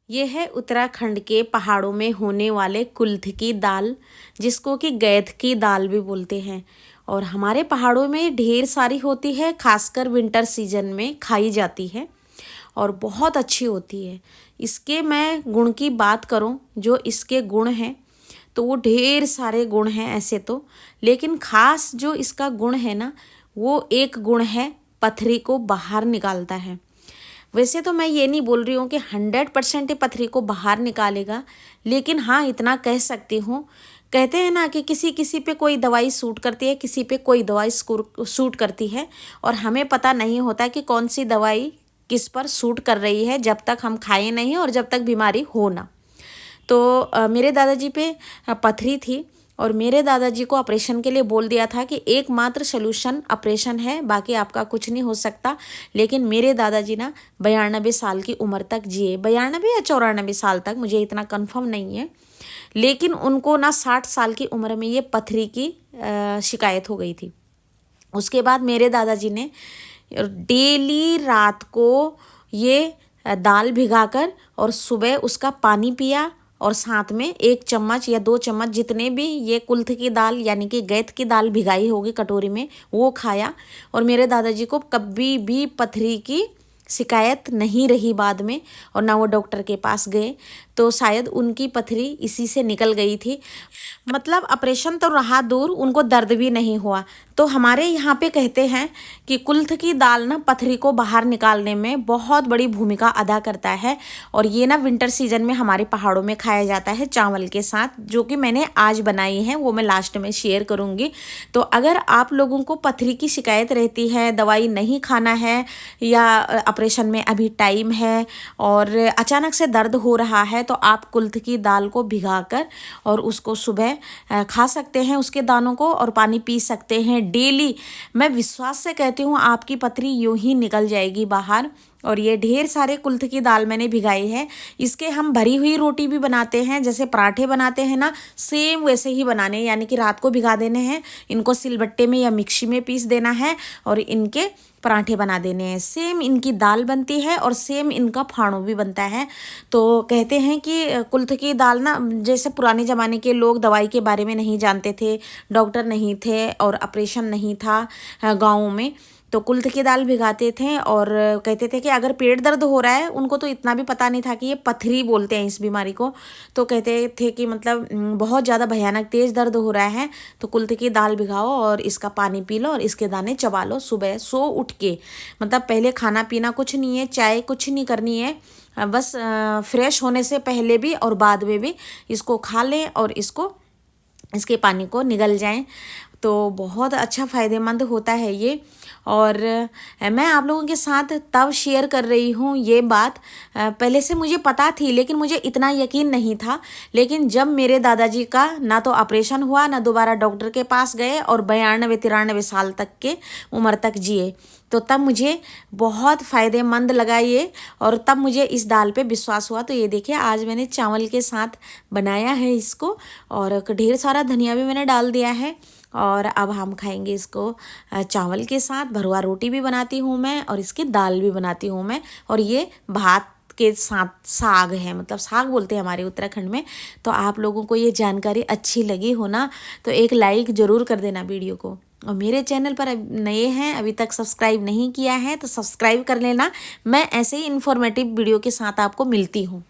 ये है उत्तराखंड के पहाड़ों में होने वाले कुल्थ की दाल, जिसको कि गैथ की दाल भी बोलते हैं। और हमारे पहाड़ों में ढेर सारी होती है, खासकर विंटर सीजन में खाई जाती है और बहुत अच्छी होती है। इसके मैं गुण की बात करूं, जो इसके गुण हैं तो वो ढेर सारे गुण हैं ऐसे तो, लेकिन खास जो इसका गुण है ना, वो एक गुण है, पथरी को बाहर निकालता है। वैसे तो मैं ये नहीं बोल रही हूँ कि 100% पथरी को बाहर निकालेगा, लेकिन हाँ इतना कह सकती हूँ। कहते हैं ना कि किसी किसी पे कोई दवाई सूट करती है, किसी पे कोई दवाई सूट करती है, और हमें पता नहीं होता कि कौन सी दवाई किस पर सूट कर रही है जब तक हम खाएं नहीं और जब तक बीमारी हो ना। तो मेरे दादाजी पे पथरी थी और मेरे दादाजी को ऑपरेशन के लिए बोल दिया था कि एकमात्र सलूशन ऑपरेशन है, बाकी आपका कुछ नहीं हो सकता। लेकिन मेरे दादाजी ना 92 साल की उम्र तक जिए, 92 या 94 साल तक, मुझे इतना कंफर्म नहीं है। लेकिन उनको ना 60 साल की उम्र में ये पथरी की शिकायत हो गई थी। उसके बाद मेरे दादाजी ने डेली रात को ये दाल भिगाकर और सुबह उसका पानी पिया, और साथ में 1 चम्मच या 2 चम्मच जितने भी ये कुल्थ की दाल यानी कि गैथ की दाल भिगाई होगी कटोरी में, वो खाया। और मेरे दादाजी को कभी भी पथरी की शिकायत नहीं रही बाद में, और ना वो डॉक्टर के पास गए, तो शायद उनकी पथरी इसी से निकल गई थी। मतलब ऑपरेशन तो रहा दूर, उनको दर्द भी नहीं हुआ। तो हमारे यहाँ पे कहते हैं कि कुल्थ की दाल ना पथरी को बाहर निकालने में बहुत बड़ी भूमिका अदा करता है। और ये ना विंटर सीजन में हमारे पहाड़ों में खाया जाता है चावल के साथ, जो कि मैंने आज बनाई है, वो मैं लास्ट में शेयर करूँगी। तो अगर आप लोगों को पथरी की शिकायत रहती है, दवाई नहीं खाना है, या ऑपरेशन में अभी टाइम है और अचानक से दर्द हो रहा है, तो आप कुल्थ की दाल को भिगाकर और उसको सुबह खा सकते हैं, उसके दानों को, और पानी पी सकते हैं डेली। मैं विश्वास से कहती हूँ आपकी पथरी यूं ही निकल जाएगी बाहर। और ये ढेर सारे कुल्थ की दाल मैंने भिगाई है। इसके हम भरी हुई रोटी भी बनाते हैं, जैसे पराठे बनाते हैं ना, सेम वैसे ही बनाने, यानी कि रात को भिगा देने हैं, इनको सिलबट्टे में या मिक्सी में पीस देना है और इनके पराठे बना देने हैं। सेम इनकी दाल बनती है और सेम इनका फाड़ू भी बनता है। तो कहते हैं कि कुल्थ की दाल ना, जैसे पुराने ज़माने के लोग दवाई के बारे में नहीं जानते थे, डॉक्टर नहीं थे और ऑपरेशन नहीं था गाँव में, तो कुल्थ की दाल भिगाते थे और कहते थे कि अगर पेट दर्द हो रहा है, उनको तो इतना भी पता नहीं था कि ये पथरी बोलते हैं इस बीमारी को, तो कहते थे कि मतलब बहुत ज़्यादा भयानक तेज़ दर्द हो रहा है तो कुल्थ की दाल भिगाओ और इसका पानी पी लो और इसके दाने चबा लो सुबह सो उठ के। मतलब पहले खाना पीना कुछ नहीं है, चाय कुछ नहीं करनी है, बस फ्रेश होने से पहले भी और बाद में भी इसको खा लें और इसके पानी को निगल जाएं, तो बहुत अच्छा फ़ायदेमंद होता है ये। और मैं आप लोगों के साथ तब शेयर कर रही हूँ ये बात, पहले से मुझे पता थी लेकिन मुझे इतना यकीन नहीं था। लेकिन जब मेरे दादाजी का ना तो ऑपरेशन हुआ, ना दोबारा डॉक्टर के पास गए, और 92-93 साल तक के उम्र तक जिए, तो तब मुझे बहुत फ़ायदेमंद लगा ये, और तब मुझे इस दाल पे विश्वास हुआ। तो ये देखिए आज मैंने चावल के साथ बनाया है इसको, और ढेर सारा धनिया भी मैंने डाल दिया है, और अब हम खाएंगे इसको चावल के साथ। भरुआ रोटी भी बनाती हूँ मैं और इसकी दाल भी बनाती हूँ मैं, और ये भात के साथ साग है, मतलब साग बोलते हैं हमारे उत्तराखंड में। तो आप लोगों को ये जानकारी अच्छी लगी हो ना, तो एक लाइक ज़रूर कर देना वीडियो को। और मेरे चैनल पर नए हैं, अभी तक सब्सक्राइब नहीं किया है तो सब्सक्राइब कर लेना। मैं ऐसे ही इन्फॉर्मेटिव वीडियो के साथ आपको मिलती हूँ।